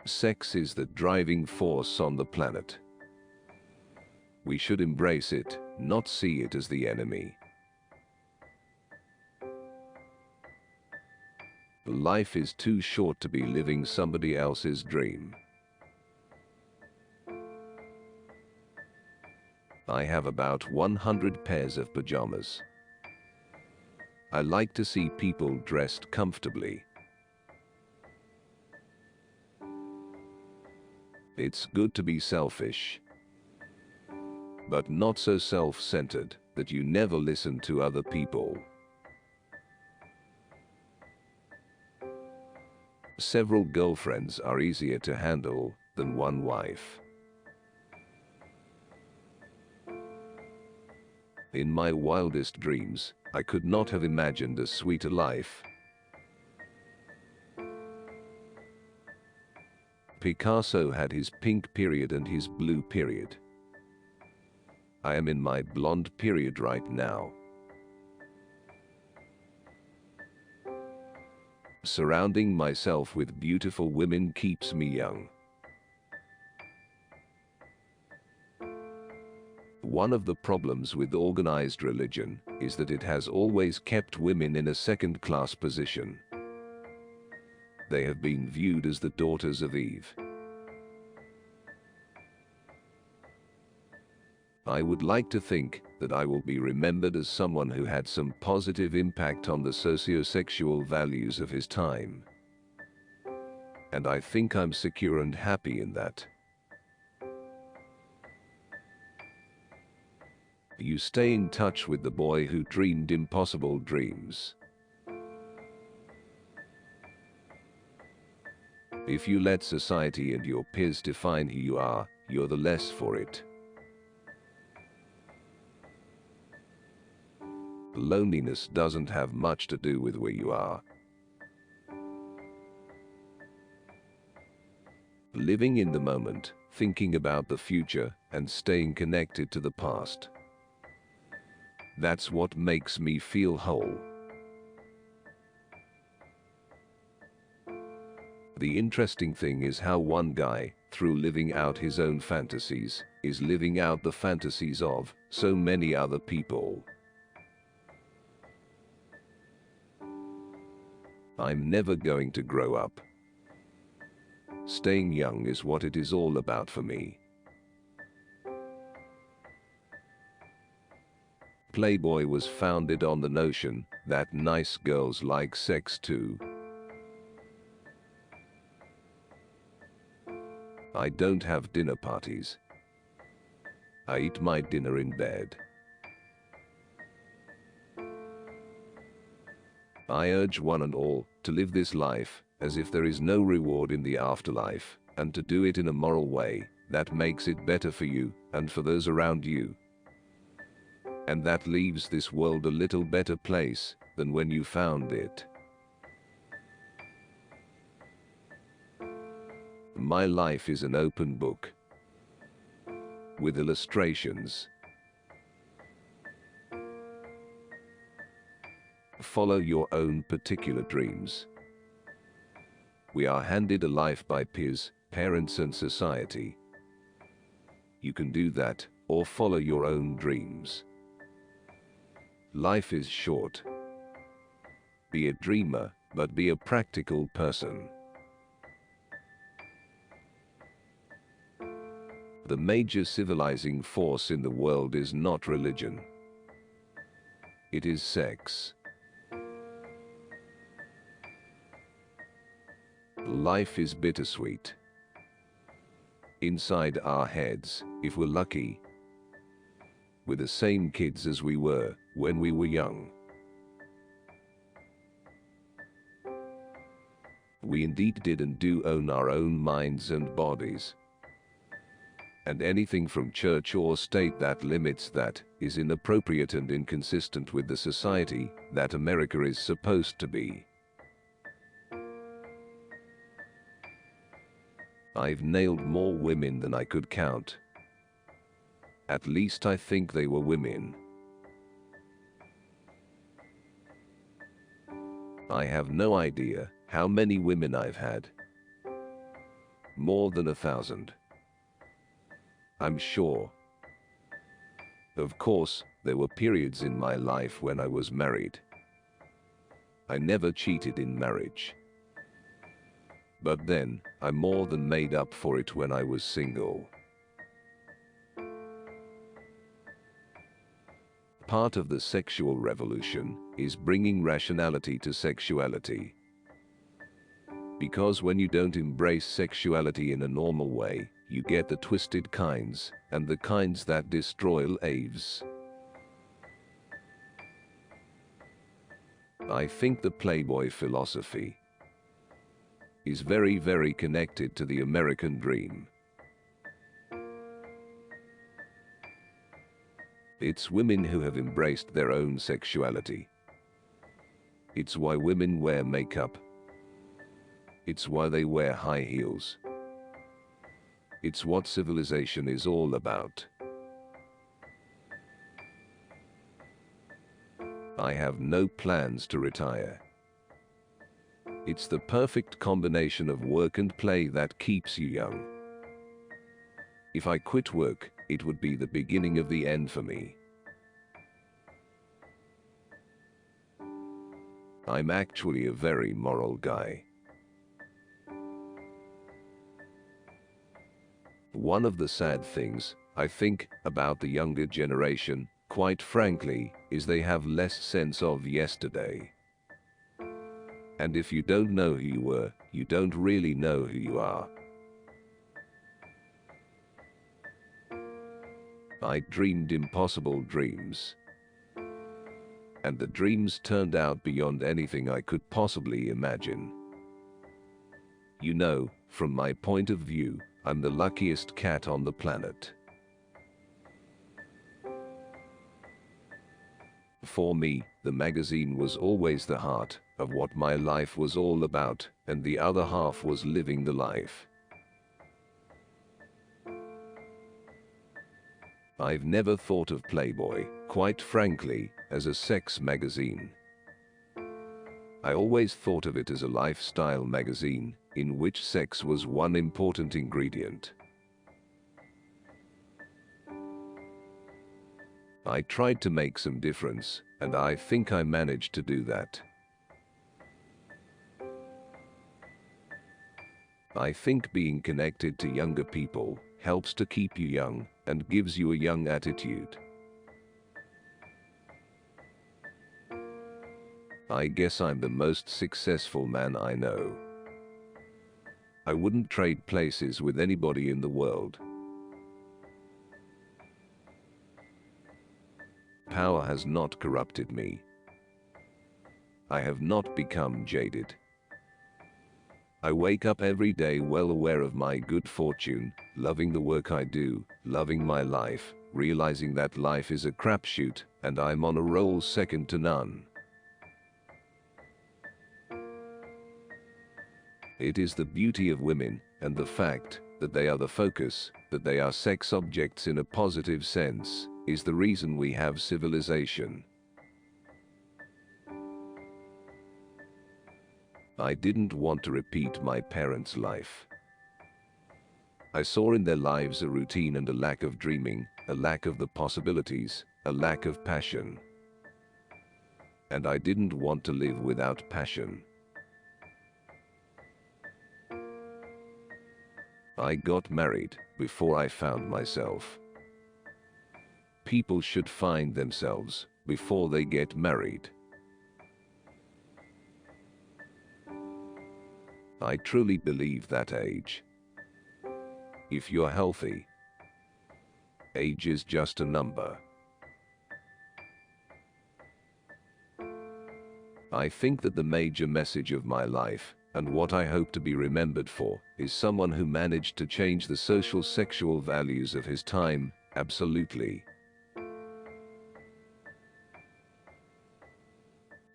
Sex is the driving force on the planet. We should embrace it, not see it as the enemy. Life is too short to be living somebody else's dream. I have about 100 pairs of pajamas. I like to see people dressed comfortably. It's good to be selfish, but not so self-centered that you never listen to other people. Several girlfriends are easier to handle than one wife. In my wildest dreams, I could not have imagined a sweeter life. Picasso had his pink period and his blue period. I am in my blonde period right now. Surrounding myself with beautiful women keeps me young. One of the problems with organized religion is that it has always kept women in a second-class position. They have been viewed as the daughters of Eve. I would like to think that I will be remembered as someone who had some positive impact on the socio-sexual values of his time. And I think I'm secure and happy in that. You stay in touch with the boy who dreamed impossible dreams. If you let society and your peers define who you are, you're the less for it. Loneliness doesn't have much to do with where you are. Living in the moment, thinking about the future, and staying connected to the past. That's what makes me feel whole. The interesting thing is how one guy, through living out his own fantasies, is living out the fantasies of so many other people. I'm never going to grow up. Staying young is what it is all about for me. Playboy was founded on the notion that nice girls like sex too. I don't have dinner parties. I eat my dinner in bed. I urge one and all to live this life as if there is no reward in the afterlife, and to do it in a moral way that makes it better for you and for those around you. And that leaves this world a little better place than when you found it. My life is an open book with illustrations. Follow your own particular dreams. We are handed a life by peers, parents, and society. You can do that, or follow your own dreams. Life is short. Be a dreamer, but be a practical person. The major civilizing force in the world is not religion. It is sex. Life is bittersweet. Inside our heads, if we're lucky, we're the same kids as we were when we were young. We indeed did and do own our own minds and bodies. And anything from church or state that limits that is inappropriate and inconsistent with the society that America is supposed to be. I've nailed more women than I could count. At least I think they were women. I have no idea how many women I've had. more than 1,000. I'm sure. Of course, there were periods in my life when I was married. I never cheated in marriage. But then, I more than made up for it when I was single. Part of the sexual revolution is bringing rationality to sexuality. Because when you don't embrace sexuality in a normal way, you get the twisted kinds, and the kinds that destroy lives. I think the Playboy philosophy is very, very connected to the American dream. It's women who have embraced their own sexuality. It's why women wear makeup. It's why they wear high heels. It's what civilization is all about. I have no plans to retire. It's the perfect combination of work and play that keeps you young. If I quit work, it would be the beginning of the end for me. I'm actually a very moral guy. One of the sad things, I think, about the younger generation, quite frankly, is they have less sense of yesterday. And if you don't know who you were, you don't really know who you are. I dreamed impossible dreams. And the dreams turned out beyond anything I could possibly imagine. You know, from my point of view, I'm the luckiest cat on the planet. For me, the magazine was always the heart of what my life was all about, and the other half was living the life. I've never thought of Playboy, quite frankly, as a sex magazine. I always thought of it as a lifestyle magazine, in which sex was one important ingredient. I tried to make some difference, and I think I managed to do that. I think being connected to younger people helps to keep you young and gives you a young attitude. I guess I'm the most successful man I know. I wouldn't trade places with anybody in the world. Power has not corrupted me. I have not become jaded. I wake up every day well aware of my good fortune, loving the work I do, loving my life, realizing that life is a crapshoot, and I'm on a roll second to none. It is the beauty of women, and the fact that they are the focus, that they are sex objects in a positive sense, is the reason we have civilization. I didn't want to repeat my parents' life. I saw in their lives a routine and a lack of dreaming, a lack of the possibilities, a lack of passion. And I didn't want to live without passion. I got married before I found myself. People should find themselves before they get married. I truly believe that age. If you're healthy, age is just a number. I think that the major message of my life, and what I hope to be remembered for, is someone who managed to change the social sexual values of his time, absolutely.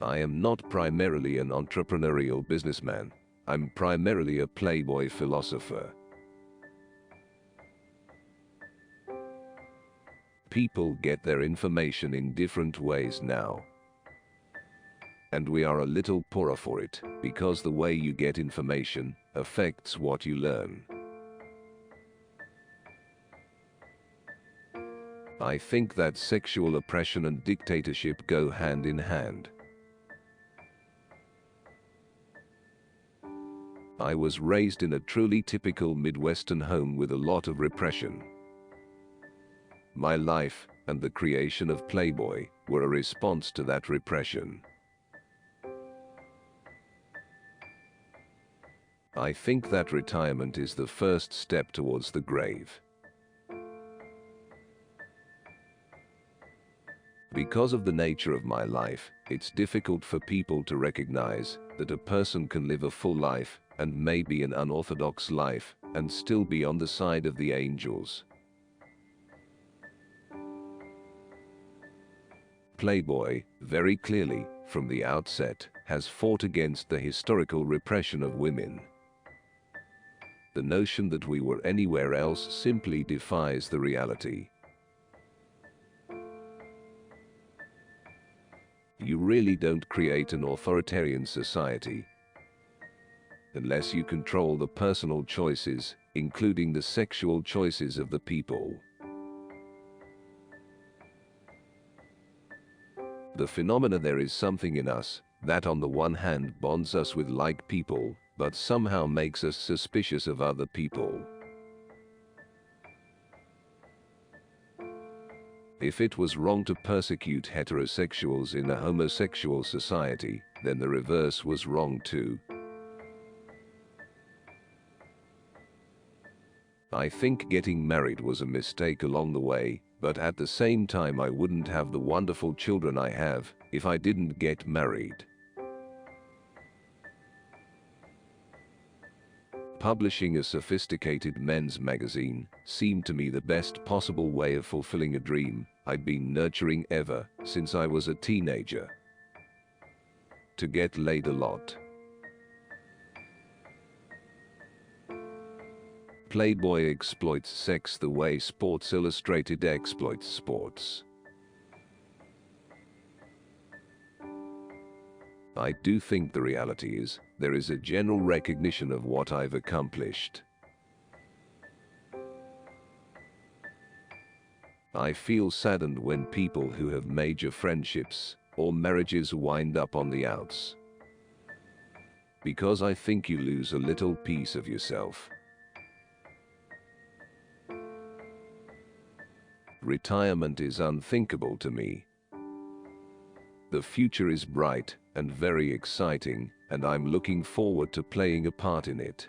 I am not primarily an entrepreneurial businessman. I'm primarily a Playboy philosopher. People get their information in different ways now. And we are a little poorer for it, because the way you get information affects what you learn. I think that sexual oppression and dictatorship go hand in hand. I was raised in a truly typical Midwestern home with a lot of repression. My life and the creation of Playboy were a response to that repression. I think that retirement is the first step towards the grave. Because of the nature of my life, it's difficult for people to recognize that a person can live a full life and maybe an unorthodox life and still be on the side of the angels. Playboy, very clearly, from the outset, has fought against the historical repression of women. The notion that we were anywhere else simply defies the reality. You really don't create an authoritarian society unless you control the personal choices, including the sexual choices of the people. The phenomena there is something in us that on the one hand bonds us with like people, but somehow makes us suspicious of other people. If it was wrong to persecute heterosexuals in a homosexual society, then the reverse was wrong too. I think getting married was a mistake along the way, but at the same time I wouldn't have the wonderful children I have if I didn't get married. Publishing a sophisticated men's magazine seemed to me the best possible way of fulfilling a dream I'd been nurturing ever since I was a teenager. To get laid a lot. Playboy exploits sex the way Sports Illustrated exploits sports. I do think the reality is, there is a general recognition of what I've accomplished. I feel saddened when people who have major friendships or marriages wind up on the outs. Because I think you lose a little piece of yourself. Retirement is unthinkable to me. The future is bright and very exciting, and I'm looking forward to playing a part in it.